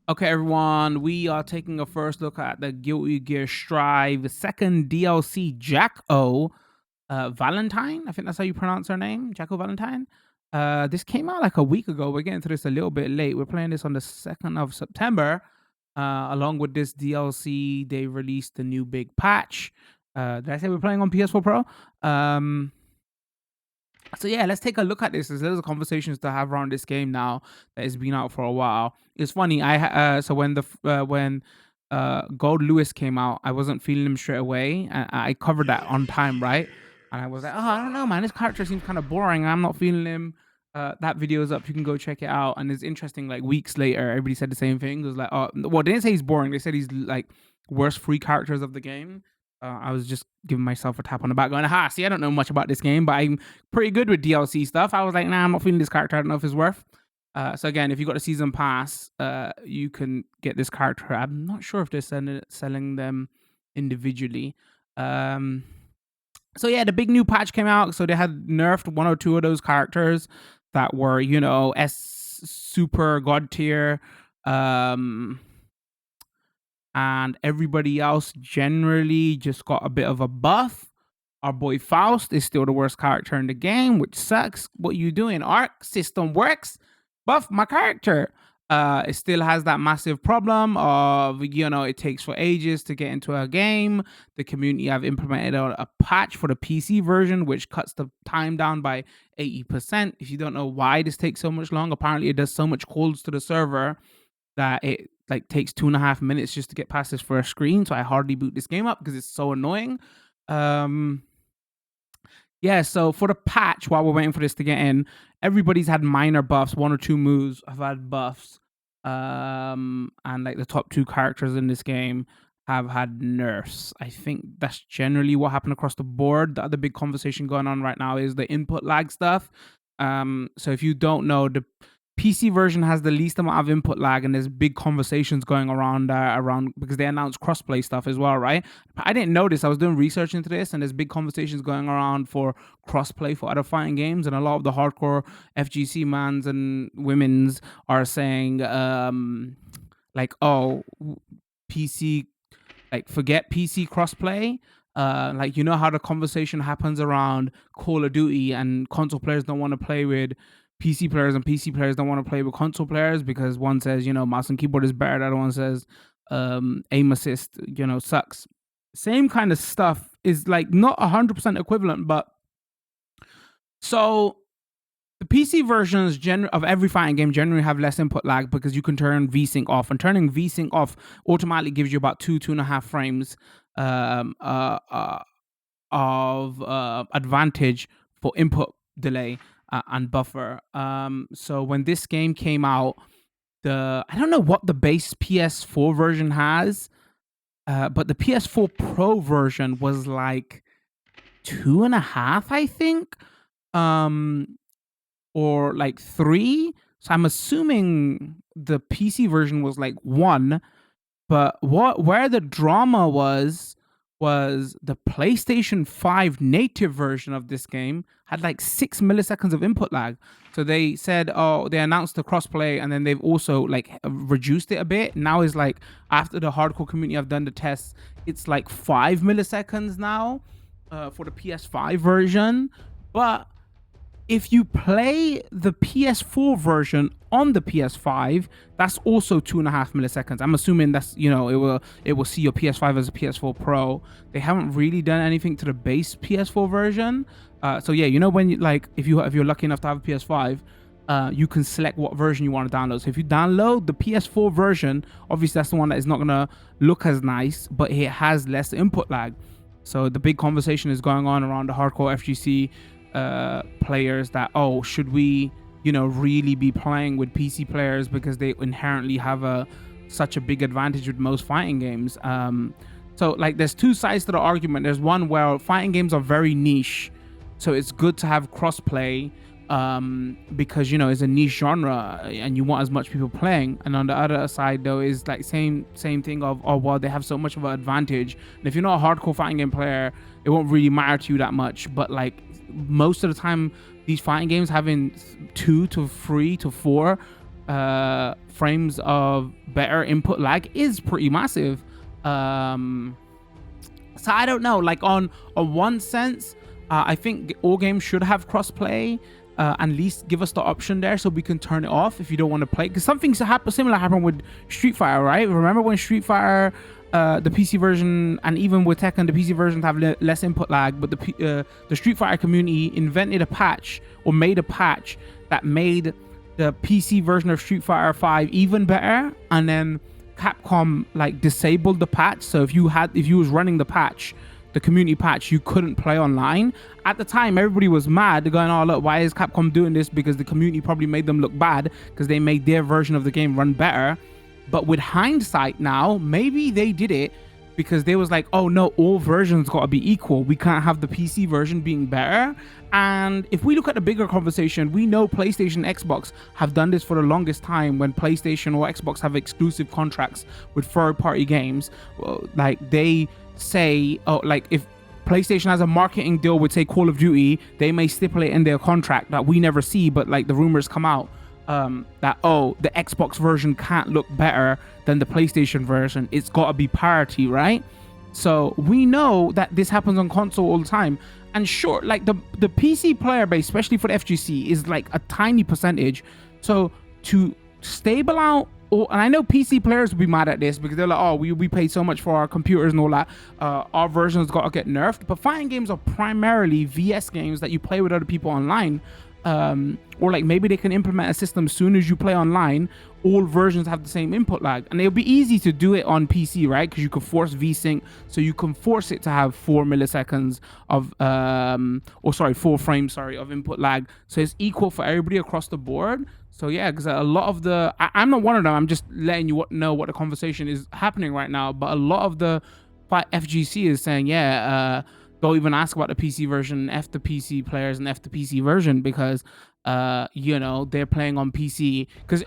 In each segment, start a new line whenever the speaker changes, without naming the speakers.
Okay, everyone, we are taking a first look at the Guilty Gear Strive second DLC, Jack-O Valentine. I think that's how you pronounce her name, Jack-O Valentine. This came out like a week ago. We're getting to this a little bit late. We're playing this on the 2nd of September. Along with this DLC, they released a new big patch. Did I say we're playing on PS4 Pro? So yeah, let's take a look at this. There's loads of conversations to have around this game now that has been out for a while. It's funny. So when Gold Lewis came out, I wasn't feeling him straight away. I covered that on time, right? And I was like, oh, I don't know, man. This character seems kind of boring. I'm not feeling him. That video is up. You can go check it out. And it's interesting. Like weeks later, everybody said the same thing. It was like, oh, well, they didn't say he's boring. They said he's like worst free characters of the game. I was just giving myself a tap on the back, going, "Aha! See, I don't know much about this game, but I'm pretty good with DLC stuff." I was like, "Nah, I'm not feeling this character. I don't know if it's worth." So again, if you got a season pass, you can get this character. I'm not sure if they're selling them individually. So yeah, the big new patch came out. So they had nerfed one or two of those characters that were, S super god tier. And everybody else generally just got a bit of a buff. Our boy Faust is still the worst character in the game, which sucks. What you doing? Arc system works. Buff my character. It still has that massive problem of, it takes for ages to get into a game. The community have implemented a patch for the PC version, which cuts the time down by 80%. If you don't know why this takes so much long, apparently it does so much calls to the server that it like takes 2.5 minutes just to get past this first screen. So I hardly boot this game up because it's so annoying. Yeah, so for the patch, while we're waiting for this to get in, everybody's had minor buffs. One or two moves have had buffs. And like the top two characters in this game have had nerfs. I think that's generally what happened across the board. The other big conversation going on right now is the input lag stuff. So if you don't know, the PC version has the least amount of input lag, and there's big conversations going around because they announced crossplay stuff as well, right? I didn't know this. I was doing research into this, and there's big conversations going around for crossplay for other fighting games, and a lot of the hardcore FGC mans and women's are saying, like, oh, PC, like, forget PC crossplay. Like, you know how the conversation happens around Call of Duty, and console players don't want to play with PC players, and PC players don't want to play with console players because one says, mouse and keyboard is better. The other one says, aim assist, sucks. Same kind of stuff is like not 100% equivalent, but so the PC versions of every fighting game generally have less input lag because you can turn VSync off, and turning VSync off automatically gives you about 2.5 frames of advantage for input delay and buffer. So when this game came out, I don't know what the base PS4 version has, but the PS4 Pro version was like 2.5, I think, or like 3. So I'm assuming the PC version was like 1. But where the drama was the PlayStation 5 native version of this game had like 6 milliseconds of input lag. So they said, they announced the crossplay, and then they've also like reduced it a bit. Now is like, after the hardcore community have done the tests, it's like 5 milliseconds now for the PS5 version. But if you play the PS4 version on the PS5, that's also 2.5 milliseconds. I'm assuming that's, it will see your PS5 as a PS4 Pro. They haven't really done anything to the base PS4 version. So yeah, when you like, if you're lucky enough to have a PS5, you can select what version you want to download. So if you download the PS4 version, obviously that's the one that is not gonna look as nice, but it has less input lag. So the big conversation is going on around the hardcore FGC players that, should we really be playing with PC players because they inherently have such a big advantage with most fighting games. So like, there's two sides to the argument. There's one where fighting games are very niche, so it's good to have crossplay because it's a niche genre and you want as much people playing. And on the other side though is like same thing of, well, they have so much of an advantage, and if you're not a hardcore fighting game player, it won't really matter to you that much. But like, most of the time, these fighting games having 2 to 3 to 4 frames of better input lag is pretty massive. So I don't know, like on one sense, I think all games should have crossplay. At least give us the option there so we can turn it off if you don't want to play. Because something similar happened with Street Fighter, right? Remember when Street Fighter, the PC version, and even with Tekken, the PC versions have less input lag, but the Street Fighter community invented a patch or made a patch that made the PC version of Street Fighter 5 even better, and then Capcom like disabled the patch. So if you was running the patch, the community patch, you couldn't play online. At the time, everybody was mad, going, oh look, why is Capcom doing this? Because the community probably made them look bad because they made their version of the game run better. But with hindsight now, maybe they did it because they was like, oh no, all versions gotta be equal. We can't have the PC version being better. And if we look at the bigger conversation, we know PlayStation, Xbox have done this for the longest time. When PlayStation or Xbox have exclusive contracts with third-party games, well, like they say, oh, like if PlayStation has a marketing deal with, say, Call of Duty, they may stipulate in their contract that we never see, but like the rumors come out that, oh, the Xbox version can't look better than the PlayStation version. It's got to be parity, right? So we know that this happens on console all the time. And sure, like the PC player base, especially for the FGC, is like a tiny percentage. So to stable out, and I know PC players will be mad at this because they're like, oh, we pay so much for our computers and all that. Our versions got to get nerfed. But fighting games are primarily VS games that you play with other people online. Or like maybe they can implement a system as soon as you play online, all versions have the same input lag, and it'll be easy to do it on PC, right? Because you can force VSync, so you can force it to have 4 milliseconds of 4 frames, of input lag, so it's equal for everybody across the board. So yeah, because a lot of I'm not one of them, I'm just letting you know what the conversation is happening right now, but a lot of the FGC is saying, don't even ask about the PC version, F the PC players and F the PC version, because they're playing on PC. Because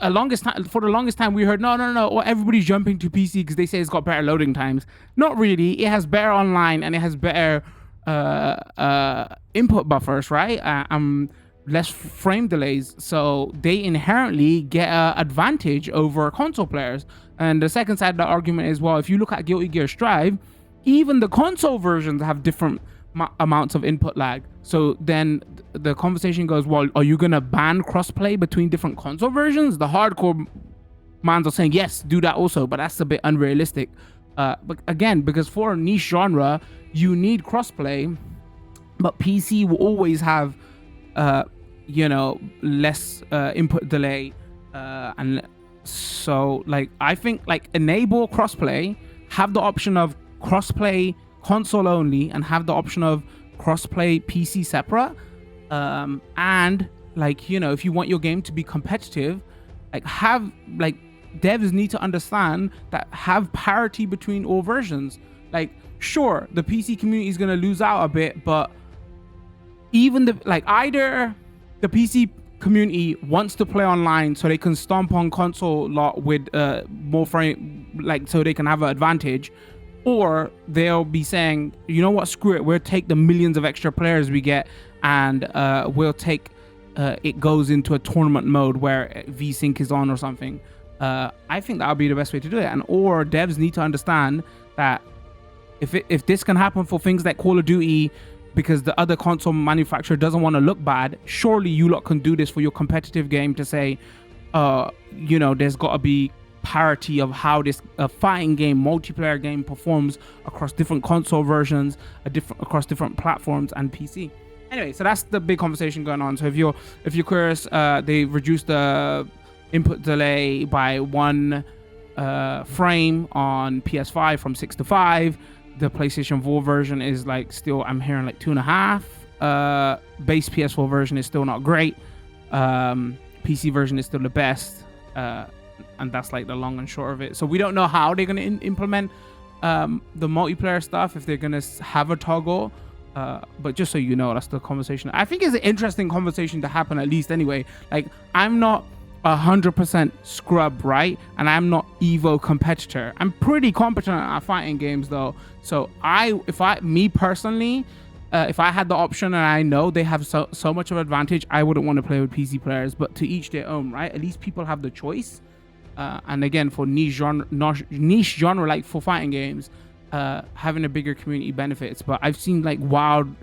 for the longest time we heard no, or everybody's jumping to PC because they say it's got better loading times. Not really. It has better online and it has better input buffers, right? Less frame delays, so they inherently get an advantage over console players. And the second side of the argument is, well, if you look at Guilty Gear Strive, even the console versions have different amounts of input lag. So then the conversation goes, well, are you gonna ban crossplay between different console versions? The hardcore mans are saying yes, do that also, but that's a bit unrealistic. But again, because for a niche genre, you need crossplay, but PC will always have less input delay, and so like I think like enable crossplay, have the option of crossplay console only, and have the option of crossplay PC separate, and like if you want your game to be competitive, like have like devs need to understand that have parity between all versions. Like sure, the PC community is going to lose out a bit, but even either the PC community wants to play online so they can stomp on console lot with more frame, so they can have an advantage, or they'll be saying, you know what, screw it, we'll take the millions of extra players we get, and we'll take it goes into a tournament mode where VSync is on or something. I think that would be the best way to do it. Or devs need to understand that if this can happen for things like Call of Duty, because the other console manufacturer doesn't want to look bad, surely you lot can do this for your competitive game to say, there's got to be parity of how this fighting game, multiplayer game performs across different console versions, across different platforms and PC. Anyway, so that's the big conversation going on. So if you're curious, they reduced the input delay by 1 frame on PS5 from 6 to 5. The PlayStation 4 version is still, I'm hearing 2.5. Base PS4 version is still not great. PC version is still the best. And that's the long and short of it. So we don't know how they're going to implement the multiplayer stuff, if they're going to have a toggle. But just so you know, that's the conversation. I think it's an interesting conversation to happen, at least anyway. I'm not 100% scrub, right? And I'm not Evo competitor. I'm pretty competent at fighting games though. So me personally, if I had the option and I know they have so much of advantage, I wouldn't want to play with PC players. But to each their own, right? At least people have the choice. And again, for niche genre like for fighting games, having a bigger community benefits. But I've seen like wild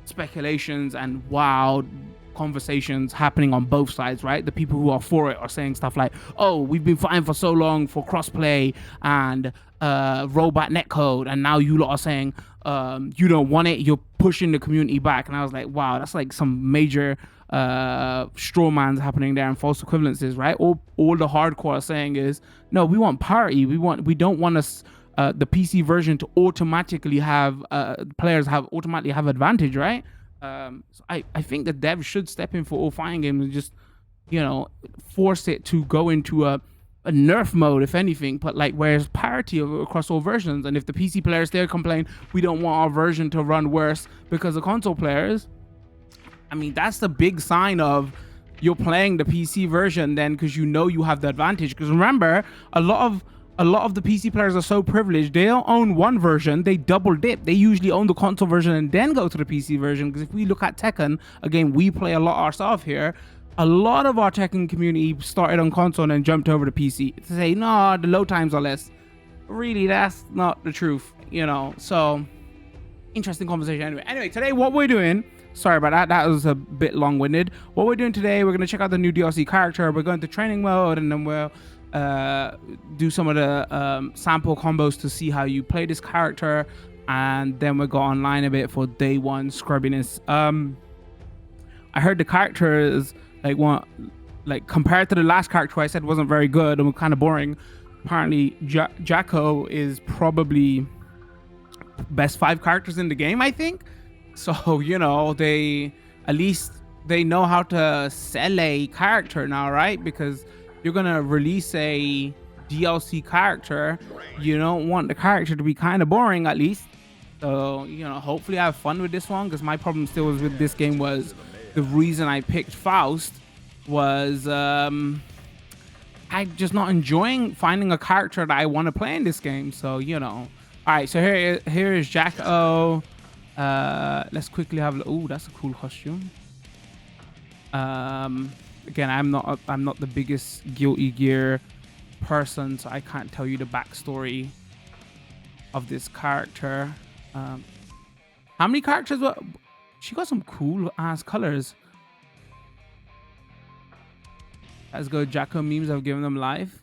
speculations and wild conversations happening on both sides, right? The people who are for it are saying stuff like, oh, we've been fighting for so long for crossplay and rollback netcode, and now you lot are saying you don't want it, you're pushing the community back. And I was like, wow, that's like some major straw man's happening there and false equivalences, right? All the hardcore are saying is, no, we want parity, we don't want us the PC version to automatically have players automatically have advantage, right? So I think the devs should step in for all fighting games and just, you know, force it to go into a nerf mode, if anything, but like where's parity across all versions. And if the PC players there complain, we don't want our version to run worse because of console players, I mean, that's the big sign of you're playing the PC version then, because you know you have the advantage. Because remember, a lot of the PC players are so privileged, they don't own one version, they double dip. They usually own the console version and then go to the PC version. Because if we look at Tekken, again, we play a lot ourselves here, a lot of our Tekken community started on console and then jumped over to PC to say, no, the load times are less. Really, that's not the truth, you know. So interesting conversation. Anyway, today what we're doing, sorry about that, that was a bit long-winded. What we're doing today, we're going to check out the new DLC character. We're going to training mode, and then we'll do some of the sample combos to see how you play this character, and then we'll go online a bit for day one scrubbiness. I heard the character is like compared to the last character I said wasn't very good and was kind of boring. Apparently Jacko is probably best 5 characters in the game, I think. So, you know, they at least they know how to sell a character now, right? Because you're gonna release a DLC character, you don't want the character to be kind of boring, at least. So, you know, hopefully I have fun with this one, because my problem still was with this game was the reason I picked Faust was I just not enjoying finding a character that I want to play in this game. So, you know, all right, so here is Jacko. Let's quickly have, oh, that's a cool costume. Again, I'm not the biggest Guilty Gear person, so I can't tell you the backstory of this character. How many characters were she got? Some cool ass colors. Let's go. Jacko memes have given them life.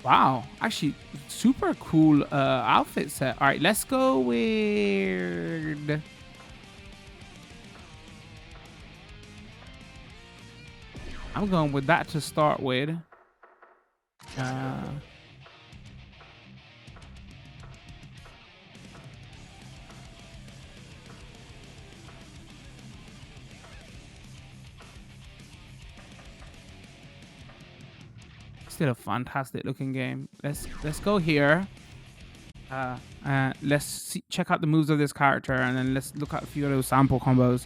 Wow, actually super cool outfit set. All right, let's go weird. I'm going with that to start with. Still a fantastic looking game. Let's go here. Let's check out the moves of this character, and then let's look at a few of those sample combos,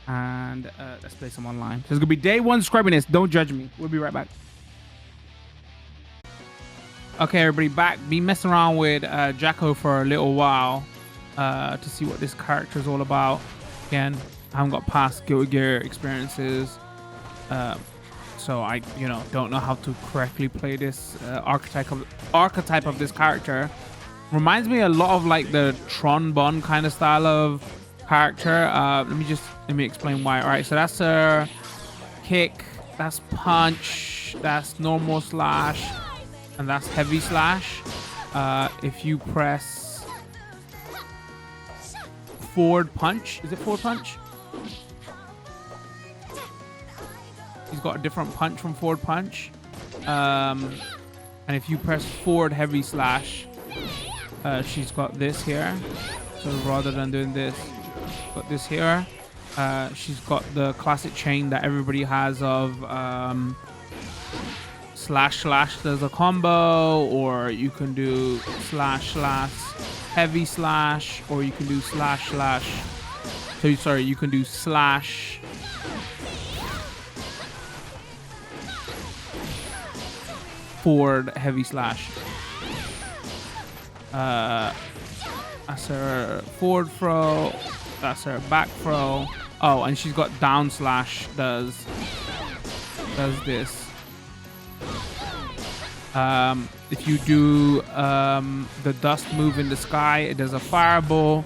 and let's play some online. So it's gonna be day one scrubbiness. Don't judge me. We'll be right back. Okay, everybody, back. Been messing around with Jacko for a little while to see what this character is all about. Again, I haven't got past Guilty Gear experiences, so I, you know, don't know how to correctly play this archetype of this character. Reminds me a lot of like the Tron Bon kind of style of character. Let me explain why. All right, so that's a kick, that's punch, that's normal slash, and that's heavy slash. If you press forward punch, is it forward punch? He's got a different punch from forward punch. And if you press forward heavy slash, she's got this here. So rather than doing this, got this here. She's got the classic chain that everybody has of slash slash does a combo, or you can do slash slash heavy slash, or you can do slash slash. So sorry, you can do slash forward heavy slash. That's her forward throw. That's her back throw. Oh, and she's got down slash does this. If you do the dust move in the sky, it does a fireball.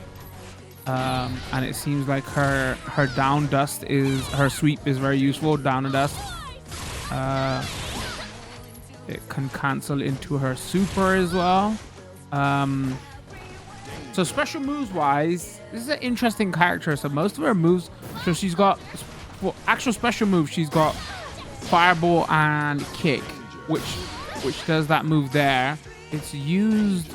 And it seems like her down dust is, her sweep is very useful. Down and dust. It can cancel into her super as well. So special moves wise, this is an interesting character. So most of her moves, so she's got, for actual special moves, she's got fireball and kick, which does that move there. It's used,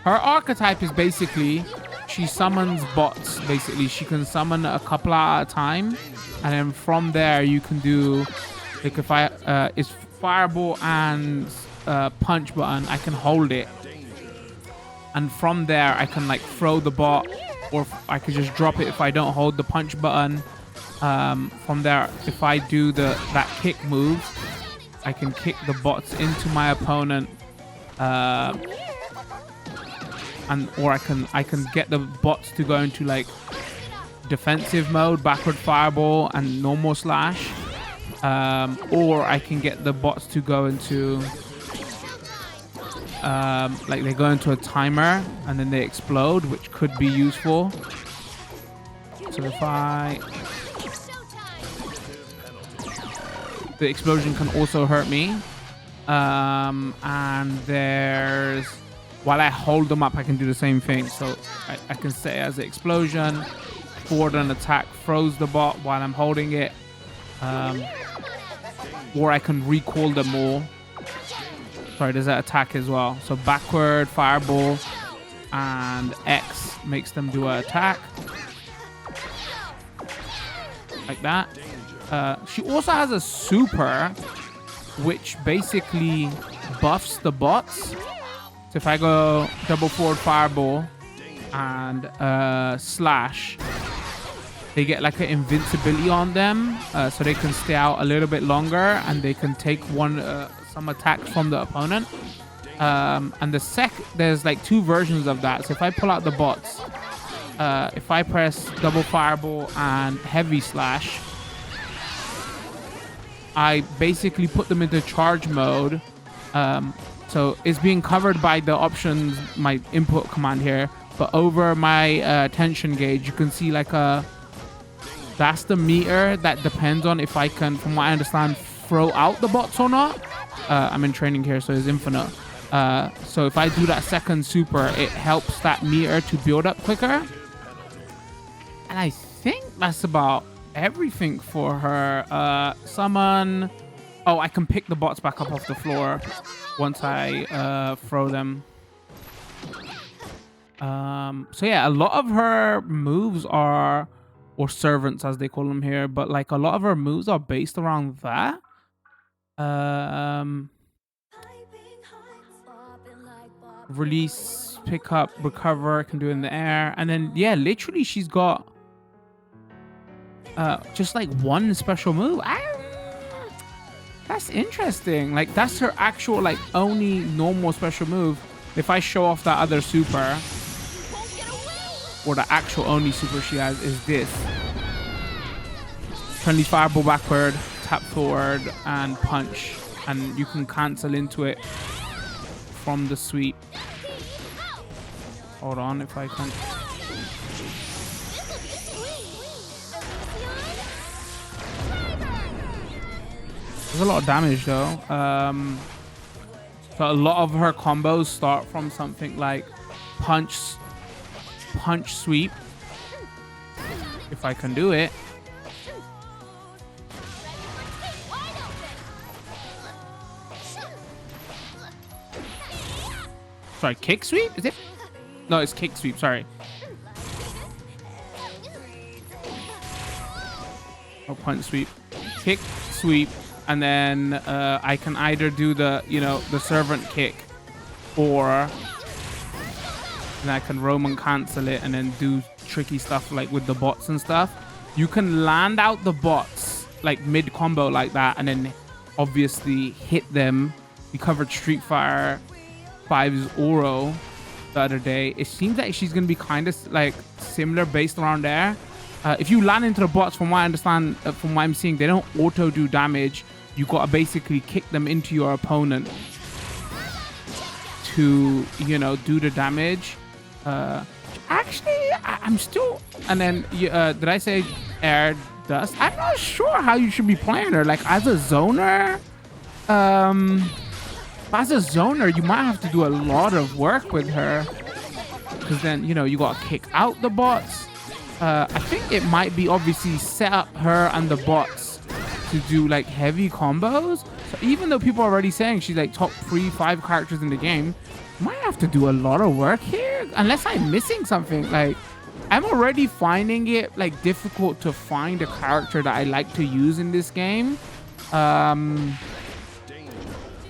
her archetype is basically, she summons bots. Basically, she can summon a couple at a time, and then from there you can do, like, if I it's fireball and punch button, I can hold it, and from there I can like throw the bot, or I could just drop it if I don't hold the punch button. From there, if I do that kick move, I can kick the bots into my opponent, or I can get the bots to go into like defensive mode, backward fireball and normal slash, or I can get the bots to go into like they go into a timer and then they explode, which could be useful. So if the explosion can also hurt me, and there's, while I hold them up, I can do the same thing. So I can say as an explosion, forward and attack throws the bot while I'm holding it, or I can recall them all. Sorry, there's that attack as well. So backward fireball and X makes them do an attack like that. She also has a super, which basically buffs the bots. So if I go double forward fireball and slash, they get like an invincibility on them, so they can stay out a little bit longer, and they can take some attacks from the opponent. And there's like two versions of that. So if I pull out the bots, if I press double fireball and heavy slash, I basically put them into charge mode. So it's being covered by the options, my input command here, but over my tension gauge, you can see like that's the meter that depends on if I can, from what I understand, throw out the bots or not. I'm in training here, so it's infinite. So if I do that second super, it helps that meter to build up quicker. And I think that's about everything for her. Summon. Oh, I can pick the bots back up off the floor once I throw them. So yeah, a lot of her moves are, or servants as they call them here, but like a lot of her moves are based around that. Release, pick up, recover, can do it in the air, and then yeah, literally she's got just like one special move. That's interesting. Like that's her actual like only normal special move. If I show off that other super, or the actual only super she has is this. Friendly fireball backward, tap forward, and punch, and you can cancel into it from the sweep. Hold on, if I can. There's a lot of damage though. So a lot of her combos start from something like punch, sweep. If I can do it. Sorry, kick sweep? Is it? No, it's kick sweep, sorry. Oh, punch sweep. Kick sweep. And then I can either do the, the servant kick, or then I can Roman cancel it and then do tricky stuff like with the bots and stuff. You can land out the bots like mid combo like that, and then obviously hit them. We covered Street Fighter 5's Oro, the other day. It seems like she's gonna be kind of like similar based around there. If you land into the bots, from what I understand, from what I'm seeing, they don't auto do damage. You gotta basically kick them into your opponent to, you know, do the damage. Actually, I'm still. And then did I say air dust? I'm not sure how you should be playing her. Like as a zoner, you might have to do a lot of work with her, because then, you know, you gotta kick out the bots. I think it might be obviously set up her and the bots to do like heavy combos. So even though people are already saying she's like top 3-5 characters in the game, you might have to do a lot of work here, unless I'm missing something. Like I'm already finding it like difficult to find a character that I like to use in this game. I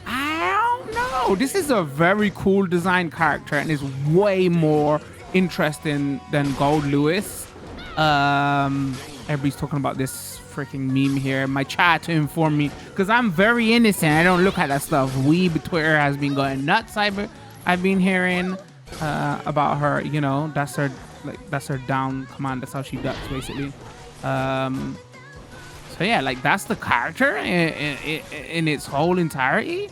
don't know. This is a very cool design character and is way more interesting than Gold Lewis. Everybody's talking about this freaking meme here. My chat to inform me, because I'm very innocent. I don't look at that stuff. Weeb Twitter has been going nuts. I've been hearing about her. You know, that's her down command. That's how she ducks basically. So yeah, like that's the character in its whole entirety.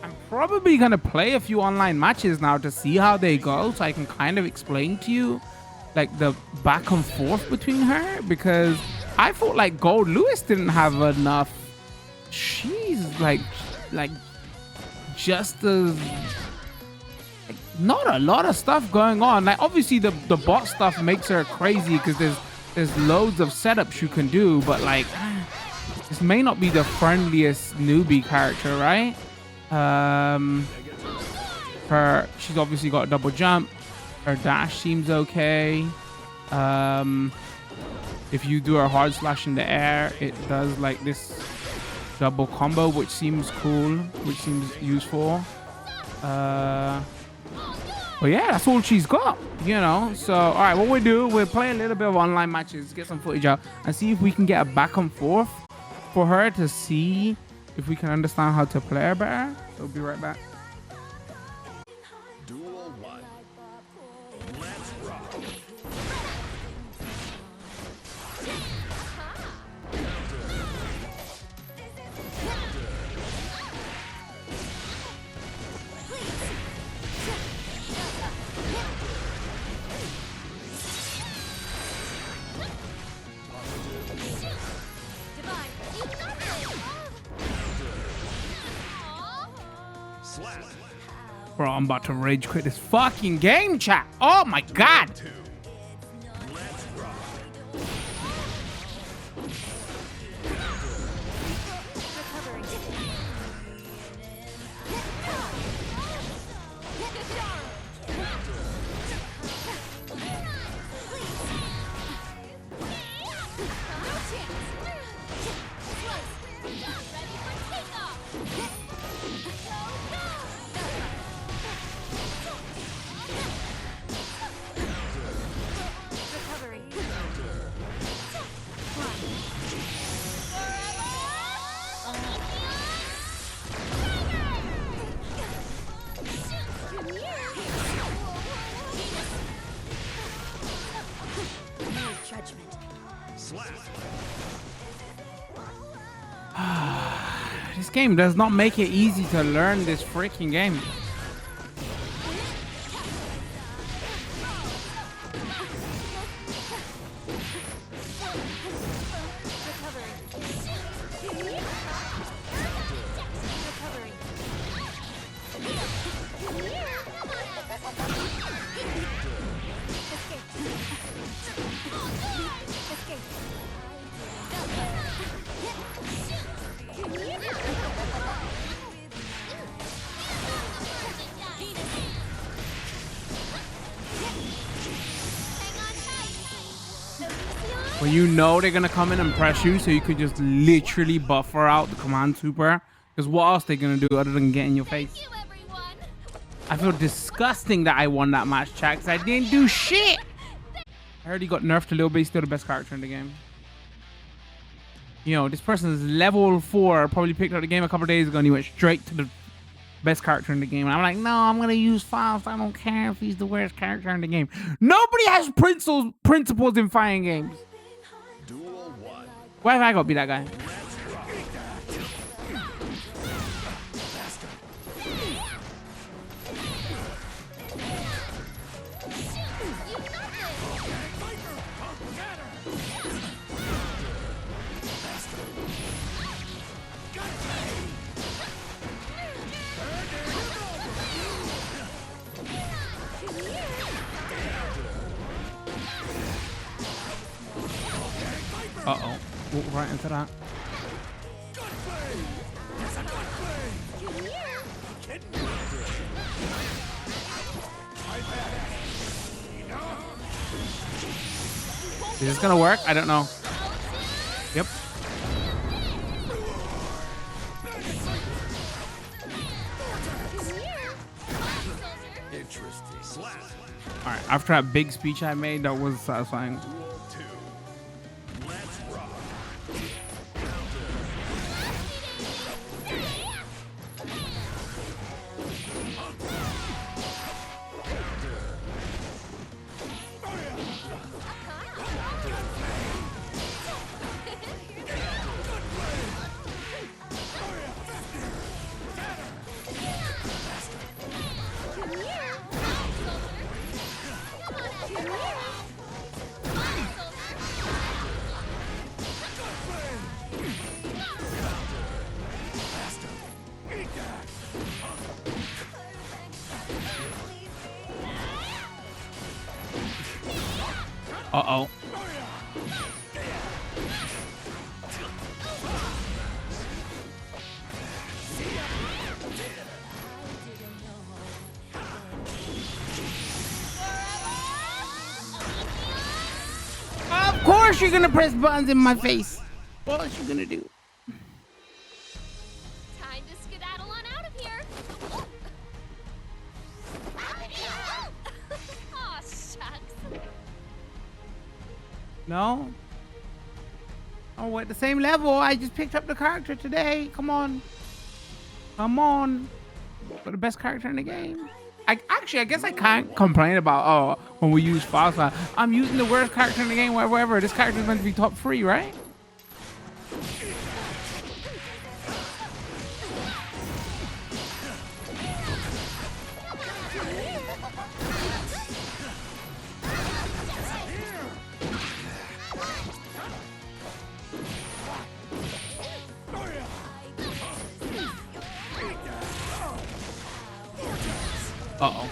I'm probably gonna play a few online matches now to see how they go, so I can kind of explain to you like the back and forth between her, because I thought like Gold Lewis didn't have enough. She's like just as like, not a lot of stuff going on. Like obviously the bot stuff makes her crazy because there's loads of setups you can do, but like this may not be the friendliest newbie character, right? She's obviously got a double jump. Her dash seems okay. If you do a hard slash in the air, it does like this double combo, which seems cool, which seems useful. But yeah, that's all she's got, you know. So all right, what we'll play a little bit of online matches, get some footage out, and see if we can get a back and forth for her to see if we can understand how to play her better. So we'll be right back. Bro, I'm about to rage quit this fucking game, chat. Oh my god. This game does not make it easy to learn this freaking game. When you know they're gonna come in and press you, so you could just literally buffer out the command super. Because what else they gonna do other than get in your face? I feel disgusting that I won that match, chat, because I didn't do shit. I heard he got nerfed a little bit. He's still the best character in the game. You know, this person is level 4. Probably picked up the game a couple days ago and he went straight to the best character in the game. And I'm like, no, I'm gonna use Faust. I don't care if he's the worst character in the game. Nobody has principles in fighting games. Why have I got to be that guy? Uh-oh. Walk right into that. Is this gonna work? I don't know. Yep. Alright, after that big speech I made, that was satisfying. Uh-oh. Of course you're gonna press buttons in my face. What else you gonna do?
Time to skedaddle on out of here. Aw, shucks.
No? Oh, we're at the same level. I just picked up the character today. Come on. Come on. We're the best character in the game. I guess I can't complain about, when we use Faust. I'm using the worst character in the game, whatever. This character is meant to be top 3, right? Uh-oh.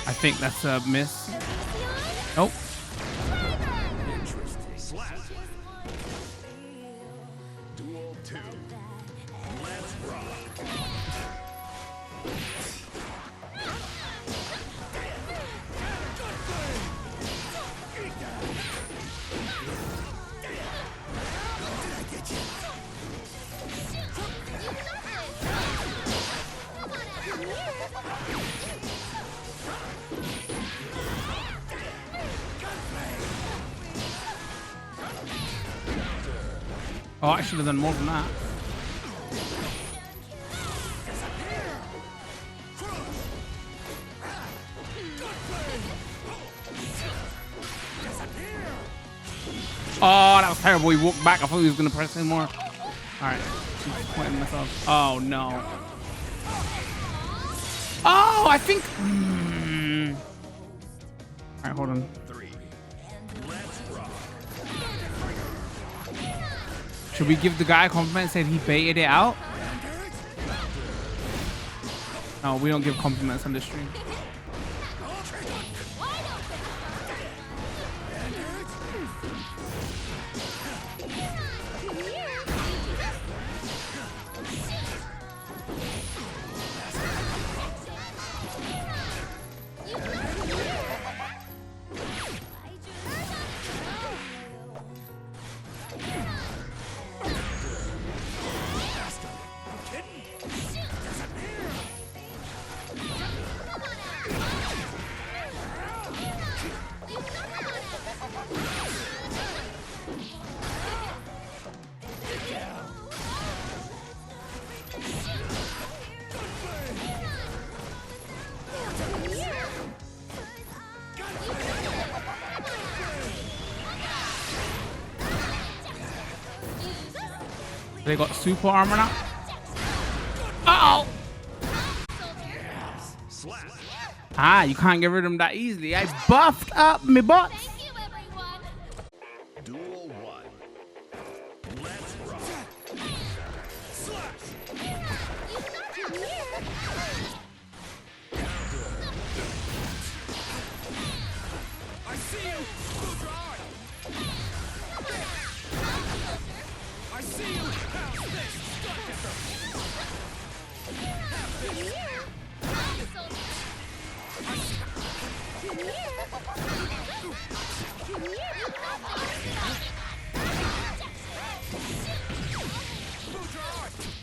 I think that's a miss. Nope.
Duel 2. Let's rock.
Oh, I should have done more than that. Oh, that was terrible. He walked back. I thought he was going to press any more. All right. I'm pointing myself. Oh, no. Oh, I think... All right, hold on. Should we give the guy a compliment and say he baited it out? No, we don't give compliments on this stream. They got super armor now. Uh-oh.
Slap.
Ah, you can't get rid of them that easily. I buffed up me butts.
Thank you, everyone.
Duel 1. Let's rock. Slash. I see you. Close your eye. I see you. How's this? Stun dipper.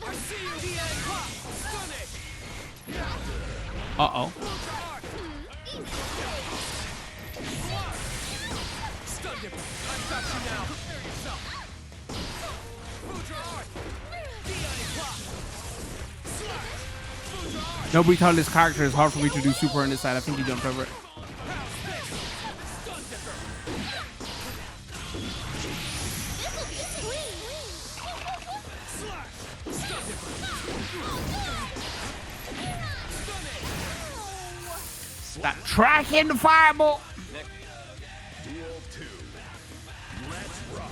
I see you. DA pop. Stun it.
Uh-oh.
Stun dipper. I've got you now. Prepare yourself. Move your arm. DA pop. Slash. Move your arm.
Nobody told this character it's hard for me to do super on this side. I think he jumped over it. That track in the fireball.
Duel 2. Let's rock.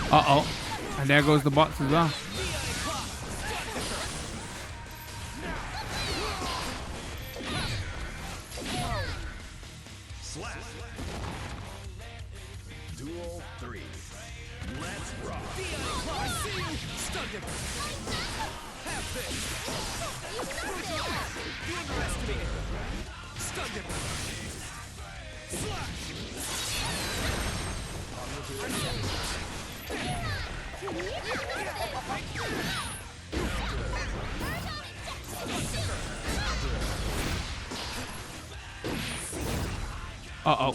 Uh-oh. And there goes the bots as well.
Slap. Duel 3. Let's rock. I see you. Stun dipper. Have this. You underestimated. Stun dipper. Slash.
Uh-oh.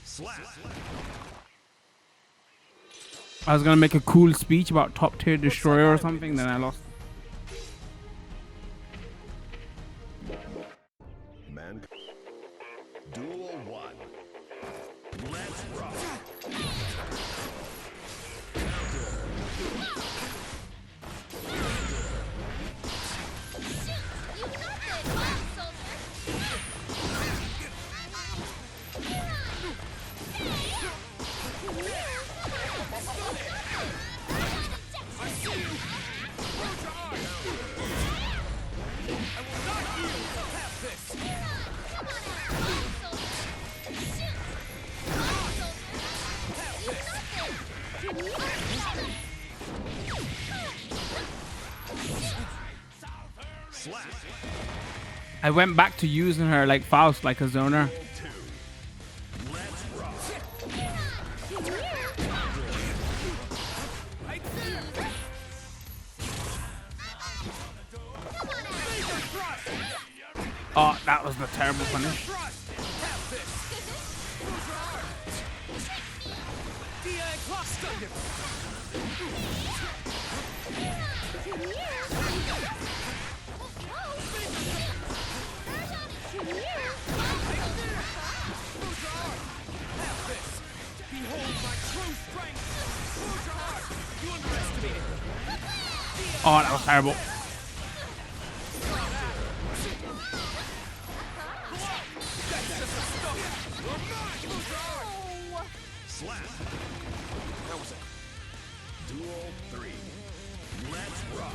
Slap.
I was gonna make a cool speech about top tier destroyer or something, then I lost.
Man. Duel 1. Let's rock. I see you. Close your eyes. I will not yield. Have this. Slap.
I went back to using her like Faust, like a zoner.
Duel 2. Let's rock.
Oh, that was the terrible punish.
Thrust. Have this. DA clock stun dipper. Have this. Behold my true strength. Close your heart. You underestimated.
Oh, that was terrible.
Slap. That was it. Duel 3. Let's rock.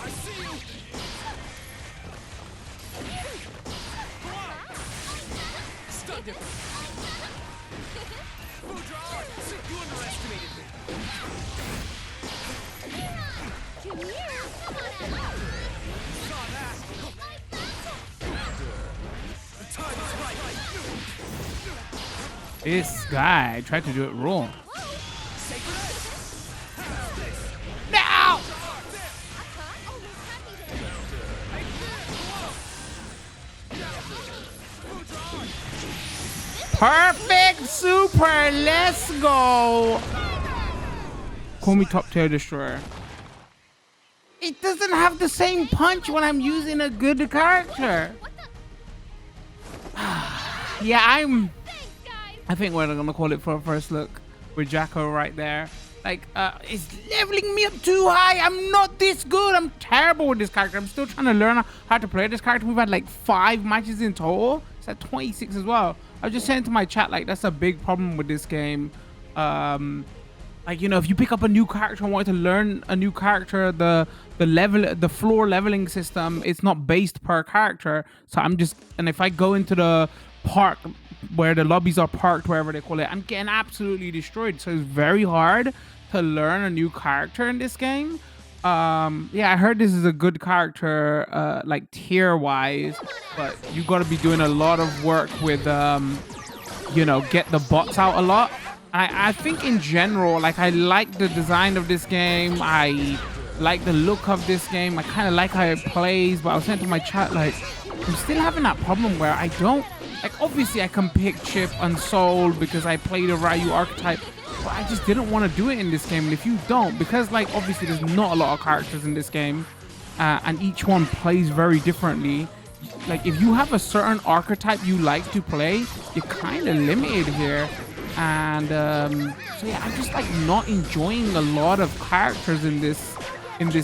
I see you. Stun different. Foudre art! You underestimated me.
Come here. Come on out.
Saw that.
Like that.
The time is right.
This guy tried to do it wrong.
Sacred edge.
Now!
Almost happy there.
Perfect super. Let's go. Call me top tier destroyer. It doesn't have the same punch when I'm using a good character. Yeah,
Thanks, guys.
I think we're gonna call it for a first look with Jacko right there. Like, it's leveling me up too high. I'm not this good. I'm terrible with this character. I'm still trying to learn how to play this character. We've had like 5 matches in total. It's at 26 as well. I was just saying to my chat, like, that's a big problem with this game. Like, you know, if you pick up a new character and want to learn a new character, the floor leveling system, it's not based per character. So and if I go into the park where the lobbies are parked, wherever they call it, I'm getting absolutely destroyed. So it's very hard to learn a new character in this game. Yeah, I heard this is a good character, like tier wise, but you got to be doing a lot of work with, you know, get the bots out a lot. I think in general, like, I like the design of this game. I like the look of this game. I kind of like how it plays, but I was saying to my chat, like, I'm still having that problem where I don't, like, obviously I can pick Chip and Soul because I play the Ryu archetype, but I just didn't want to do it in this game. And if you don't, because, like, obviously there's not a lot of characters in this game, and each one plays very differently. Like, if you have a certain archetype you like to play, you're kind of limited here. And so yeah, I'm just like not enjoying a lot of characters in this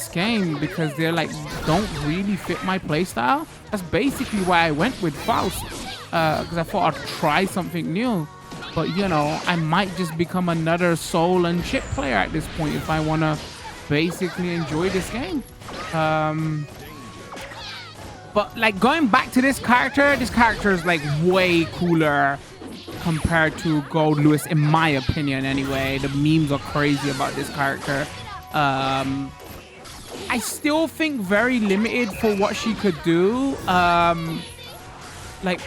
game because they're like don't really fit my playstyle. That's basically why I went with Faust, because I thought I'd try something new. But you know, I might just become another Soul and Chip player at this point if I want to basically enjoy this game. But like going back to this character is like way cooler compared to Gold Lewis, in my opinion anyway. The memes are crazy about this character. I still think very limited for what she could do. Like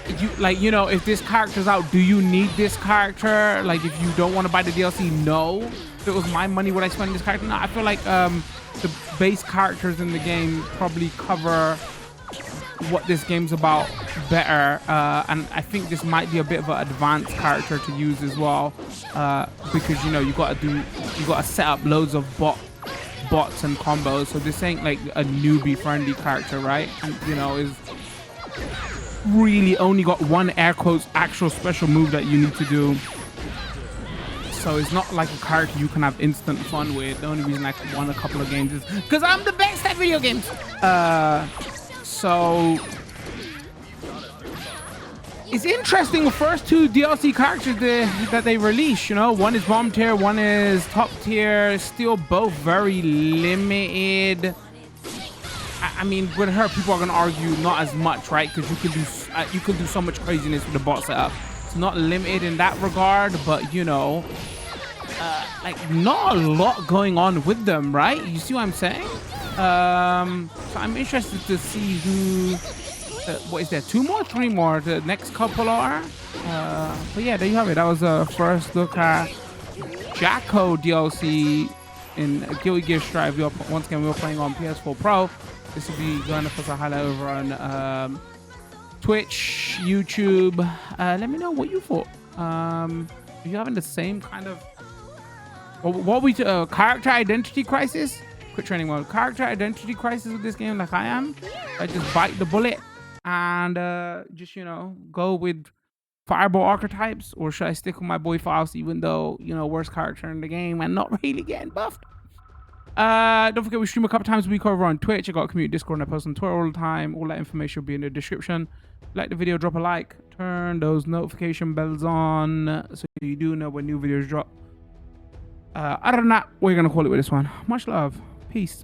you know, if this character's out, do you need this character? Like, if you don't want to buy the DLC, no. If it was my money, would I spend this character? No, I feel like the base characters in the game probably cover what this game's about better, and I think this might be a bit of an advanced character to use as well, because you know you gotta set up loads of bots and combos. So this ain't like a newbie friendly character, right? And you know, is really only got one air quotes actual special move that you need to do. So it's not like a character you can have instant fun with. The only reason I won a couple of games is because I'm the best at video games. So it's interesting. The first 2 DLC characters that they released, you know, one is bottom tier, one is top tier. Still both very limited. I mean, with her, people are gonna argue not as much, right? Because you can do so much craziness with the bot setup. It's not limited in that regard, but you know, like not a lot going on with them, right? You see what I'm saying? So I'm interested to see who. What is there? 2 more, 3 more? The next couple are. But yeah, there you have it. That was a first look at Jacko DLC in Guilty Gear Strive. Once again, we were playing on PS4 Pro. This will be going up as a highlight over on Twitch, YouTube. Let me know what you thought. Are you having the same kind of what we character identity crisis? Quick training mode. Character identity crisis with this game, like I am. I just bite the bullet and just, you know, go with fireball archetypes, or should I stick with my boy Faust, even though, you know, worst character in the game and not really getting buffed? Don't forget we stream a couple times a week over on Twitch. I got a community Discord and I post on Twitter all the time. All that information will be in the description. Like the video, drop a like, turn those notification bells on so you do know when new videos drop. Other than that, we're gonna call it with this one. Much love. Peace.